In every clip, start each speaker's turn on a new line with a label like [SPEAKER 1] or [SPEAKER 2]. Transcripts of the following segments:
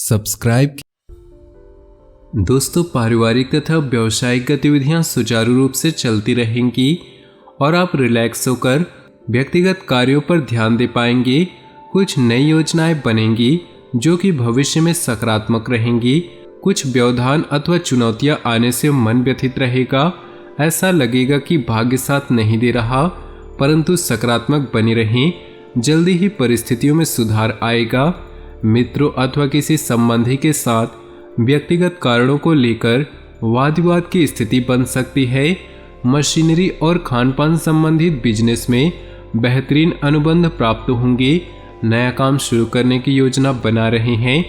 [SPEAKER 1] Subscribe. दोस्तों, पारिवारिक तथा व्यावसायिक गतिविधियां सुचारू रूप से चलती रहेंगी और आप रिलैक्स होकर व्यक्तिगत कार्यों पर ध्यान दे पाएंगे। कुछ नई योजनाएं बनेंगी जो कि भविष्य में सकारात्मक रहेंगी। कुछ व्यवधान अथवा चुनौतियां आने से मन व्यथित रहेगा। ऐसा लगेगा कि भाग्य साथ नहीं दे रहा, परंतु सकारात्मक बने रहें, जल्दी ही परिस्थितियों में सुधार आएगा। मित्रों अथवा किसी संबंधी के साथ व्यक्तिगत कारणों को लेकर वाद विवाद की स्थिति बन सकती है। मशीनरी और खान पान संबंधित बिजनेस में बेहतरीन अनुबंध प्राप्त होंगे। नया काम शुरू करने की योजना बना रहे हैं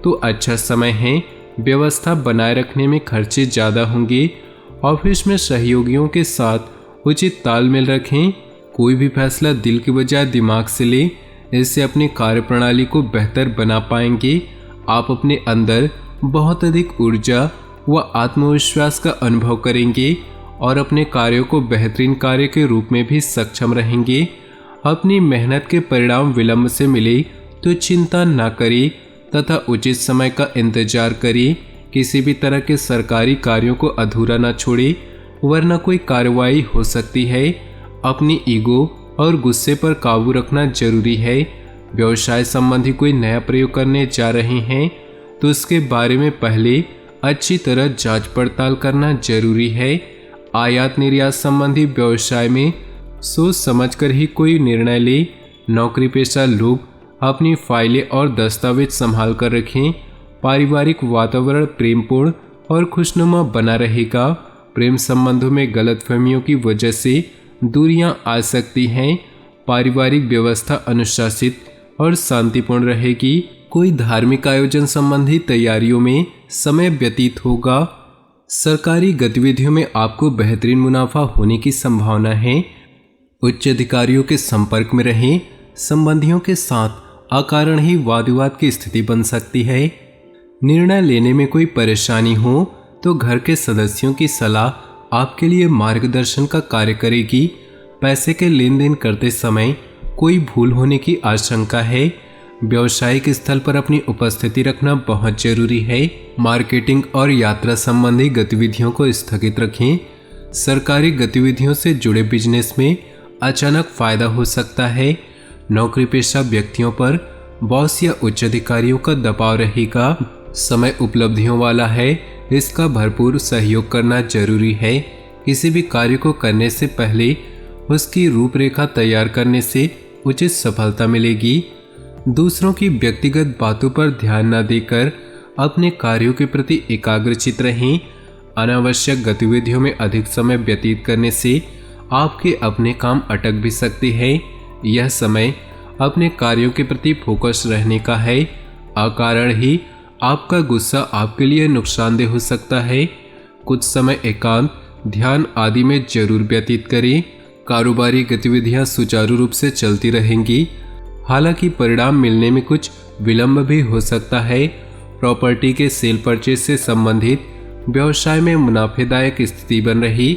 [SPEAKER 1] तो अच्छा समय है। व्यवस्था बनाए रखने में खर्चे ज़्यादा होंगे। ऑफिस में सहयोगियों के साथ उचित तालमेल रखें। कोई भी फैसला दिल की बजाय दिमाग से लें, इससे अपनी कार्यप्रणाली को बेहतर बना पाएंगे। आप अपने अंदर बहुत अधिक ऊर्जा व आत्मविश्वास का अनुभव करेंगे और अपने कार्यों को बेहतरीन कार्य के रूप में भी सक्षम रहेंगे। अपनी मेहनत के परिणाम विलंब से मिले तो चिंता न करें तथा उचित समय का इंतजार करें। किसी भी तरह के सरकारी कार्यों को अधूरा न छोड़ें, वरना कोई कार्रवाई हो सकती है। अपनी ईगो और गुस्से पर काबू रखना जरूरी है। व्यवसाय संबंधी कोई नया प्रयोग करने जा रहे हैं तो उसके बारे में पहले अच्छी तरह जांच पड़ताल करना जरूरी है। आयात निर्यात संबंधी व्यवसाय में सोच समझकर ही कोई निर्णय ले। नौकरी पेशा लोग अपनी फाइलें और दस्तावेज संभाल कर रखें। पारिवारिक वातावरण प्रेमपूर्ण और खुशनुमा बना रहेगा। प्रेम संबंधों में गलतफहमियों की वजह से दूरियां आ सकती हैं। पारिवारिक व्यवस्था अनुशासित और शांतिपूर्ण रहेगी। कोई धार्मिक आयोजन संबंधी तैयारियों में समय व्यतीत होगा। सरकारी गतिविधियों में आपको बेहतरीन मुनाफा होने की संभावना है। उच्च अधिकारियों के संपर्क में रहें। संबंधियों के साथ अकारण ही वाद विवाद की स्थिति बन सकती है। निर्णय लेने में कोई परेशानी हो तो घर के सदस्यों की सलाह आपके लिए मार्गदर्शन का कार्य करेगी। पैसे के लेन देन करते समय कोई भूल होने की आशंका है। व्यावसायिक स्थल पर अपनी उपस्थिति रखना बहुत जरूरी है। मार्केटिंग और यात्रा संबंधी गतिविधियों को स्थगित रखें। सरकारी गतिविधियों से जुड़े बिजनेस में अचानक फायदा हो सकता है। नौकरी पेशा व्यक्तियों पर बॉस या उच्च अधिकारियों का दबाव रहेगा। समय उपलब्धियों वाला है, इसका भरपूर सहयोग करना जरूरी है। किसी भी कार्य को करने से पहले उसकी रूपरेखा तैयार करने से उचित सफलता मिलेगी। दूसरों की व्यक्तिगत बातों पर ध्यान न देकर अपने कार्यों के प्रति एकाग्रचित रहें। अनावश्यक गतिविधियों में अधिक समय व्यतीत करने से आपके अपने काम अटक भी सकते हैं। यह समय अपने कार्यों के प्रति फोकस रहने का है। अकारण ही आपका गुस्सा आपके लिए नुकसानदेह हो सकता है। कुछ समय एकांत, ध्यान आदि में जरूर व्यतीत करें। कारोबारी गतिविधियां सुचारू रूप से चलती रहेंगी, हालांकि परिणाम मिलने में कुछ विलंब भी हो सकता है। प्रॉपर्टी के सेल परचेज से संबंधित व्यवसाय में मुनाफेदायक स्थिति बन रही।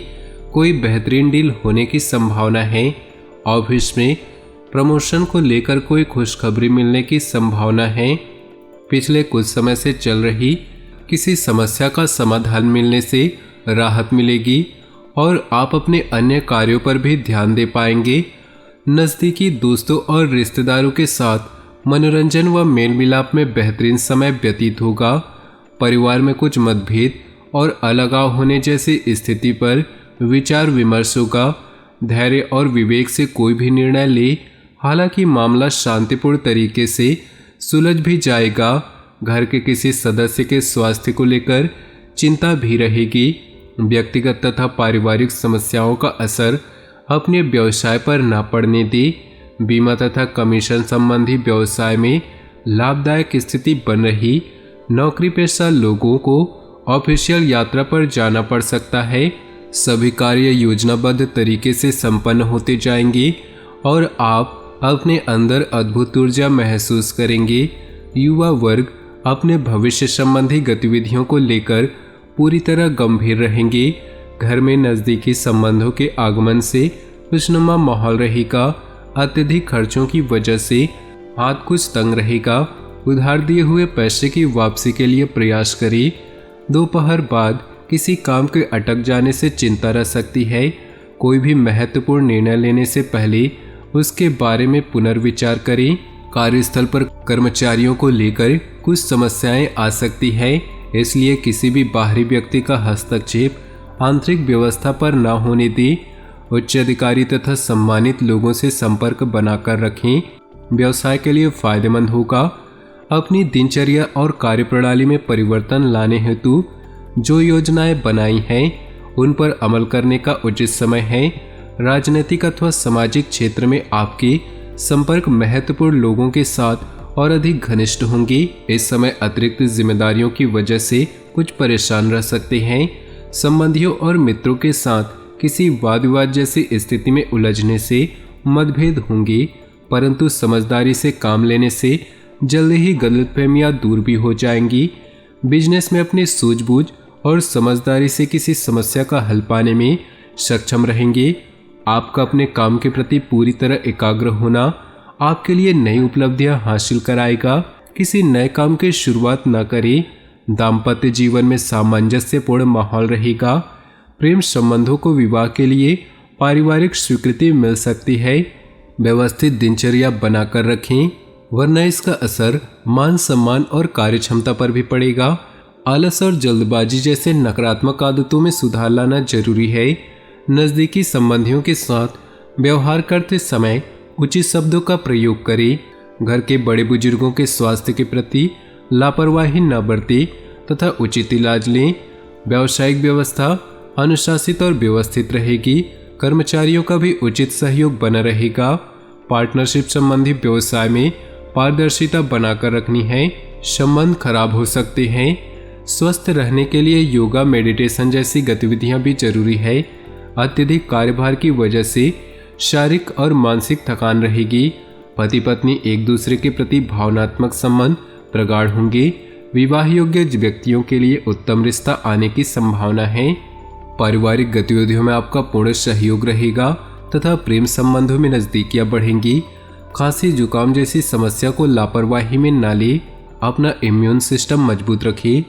[SPEAKER 1] कोई बेहतरीन डील होने की संभावना है। ऑफिस में प्रमोशन को लेकर कोई खुशखबरी मिलने की संभावना है। पिछले कुछ समय से चल रही किसी समस्या का समाधान मिलने से राहत मिलेगी और आप अपने अन्य कार्यों पर भी ध्यान दे पाएंगे। नज़दीकी दोस्तों और रिश्तेदारों के साथ मनोरंजन व मेल मिलाप में बेहतरीन समय व्यतीत होगा। परिवार में कुछ मतभेद और अलगाव होने जैसी स्थिति पर विचार विमर्श होगा। धैर्य और विवेक से कोई भी निर्णय ले, हालांकि मामला शांतिपूर्ण तरीके से सुलझ भी जाएगा। घर के किसी सदस्य के स्वास्थ्य को लेकर चिंता भी रहेगी। व्यक्तिगत तथा पारिवारिक समस्याओं का असर अपने व्यवसाय पर न पड़ने दे। बीमा तथा कमीशन संबंधी व्यवसाय में लाभदायक स्थिति बन रही। नौकरी पेशा लोगों को ऑफिशियल यात्रा पर जाना पड़ सकता है। सभी कार्य योजनाबद्ध तरीके से संपन्न होते जाएंगे और आप अपने अंदर अद्भुत ऊर्जा महसूस करेंगे। युवा वर्ग अपने भविष्य संबंधी गतिविधियों को लेकर पूरी तरह गंभीर रहेंगे। घर में नज़दीकी संबंधों के आगमन से खुशनुमा माहौल रहेगा। अत्यधिक खर्चों की वजह से हाथ कुछ तंग रहेगा। उधार दिए हुए पैसे की वापसी के लिए प्रयास करें। दोपहर बाद किसी काम के अटक जाने से चिंता रह सकती है। कोई भी महत्वपूर्ण निर्णय लेने से पहले उसके बारे में पुनर्विचार करें। कार्यस्थल पर कर्मचारियों को लेकर कुछ समस्याएं आ सकती है, इसलिए किसी भी बाहरी व्यक्ति का हस्तक्षेप आंतरिक व्यवस्था पर न होने दें। उच्च अधिकारी तथा सम्मानित लोगों से संपर्क बनाकर रखें। व्यवसाय के लिए फायदेमंद होगा। अपनी दिनचर्या और कार्यप्रणाली में परिवर्तन लाने हेतु जो योजनाएं बनाई हैं उन पर अमल करने का उचित समय है। राजनीतिक अथवा सामाजिक क्षेत्र में आपके संपर्क महत्वपूर्ण लोगों के साथ और अधिक घनिष्ठ होंगे। इस समय अतिरिक्त जिम्मेदारियों की वजह से कुछ परेशान रह सकते हैं। संबंधियों और मित्रों के साथ किसी वाद विवाद जैसी स्थिति में उलझने से मतभेद होंगे, परंतु समझदारी से काम लेने से जल्दी ही गलतफहमियां दूर भी हो जाएंगी। बिजनेस में अपनी सूझबूझ और समझदारी से किसी समस्या का हल पाने में सक्षम रहेंगे। आपका अपने काम के प्रति पूरी तरह एकाग्र होना आपके लिए नई उपलब्धियां हासिल कराएगा। किसी नए काम की शुरुआत न करें। दाम्पत्य जीवन में सामंजस्यपूर्ण माहौल रहेगा। प्रेम संबंधों को विवाह के लिए पारिवारिक स्वीकृति मिल सकती है। व्यवस्थित दिनचर्या बनाकर रखें, वरना इसका असर मान सम्मान और कार्यक्षमता पर भी पड़ेगा। आलस और जल्दबाजी जैसे नकारात्मक आदतों में सुधार लाना जरूरी है। नज़दीकी संबंधियों के साथ व्यवहार करते समय उचित शब्दों का प्रयोग करें। घर के बड़े बुजुर्गों के स्वास्थ्य के प्रति लापरवाही न बरतें तथा उचित इलाज लें। व्यावसायिक व्यवस्था अनुशासित और व्यवस्थित रहेगी। कर्मचारियों का भी उचित सहयोग बना रहेगा। पार्टनरशिप संबंधी व्यवसाय में पारदर्शिता बनाकर रखनी है। संबंध खराब हो सकते हैं। स्वस्थ रहने के लिए योगा, मेडिटेशन जैसी गतिविधियां भी जरूरी है। अत्यधिक कार्यभार की वजह से शारीरिक और मानसिक थकान रहेगी। पति पत्नी एक दूसरे के प्रति भावनात्मक संबंध प्रगाढ़ होंगे। विवाह योग्य व्यक्तियों के लिए उत्तम रिश्ता आने की संभावना है। पारिवारिक गतिविधियों में आपका पूर्ण सहयोग रहेगा तथा प्रेम संबंधों में नजदीकियां बढ़ेंगी। खांसी जुकाम जैसी समस्या को लापरवाही में न ले। अपना इम्यून सिस्टम मजबूत रखिए।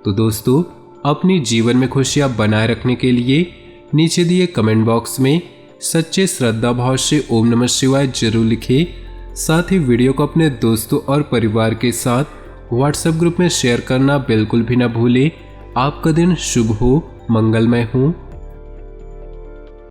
[SPEAKER 1] तो दोस्तों, अपनी जीवन में खुशियां बनाए रखने के लिए नीचे दिए कमेंट बॉक्स में सच्चे श्रद्धा भाव से ओम नमः शिवाय जरूर लिखें। साथ ही वीडियो को अपने दोस्तों और परिवार के साथ व्हाट्सएप ग्रुप में शेयर करना बिल्कुल भी न भूलें। आपका दिन शुभ हो, मंगलमय हो।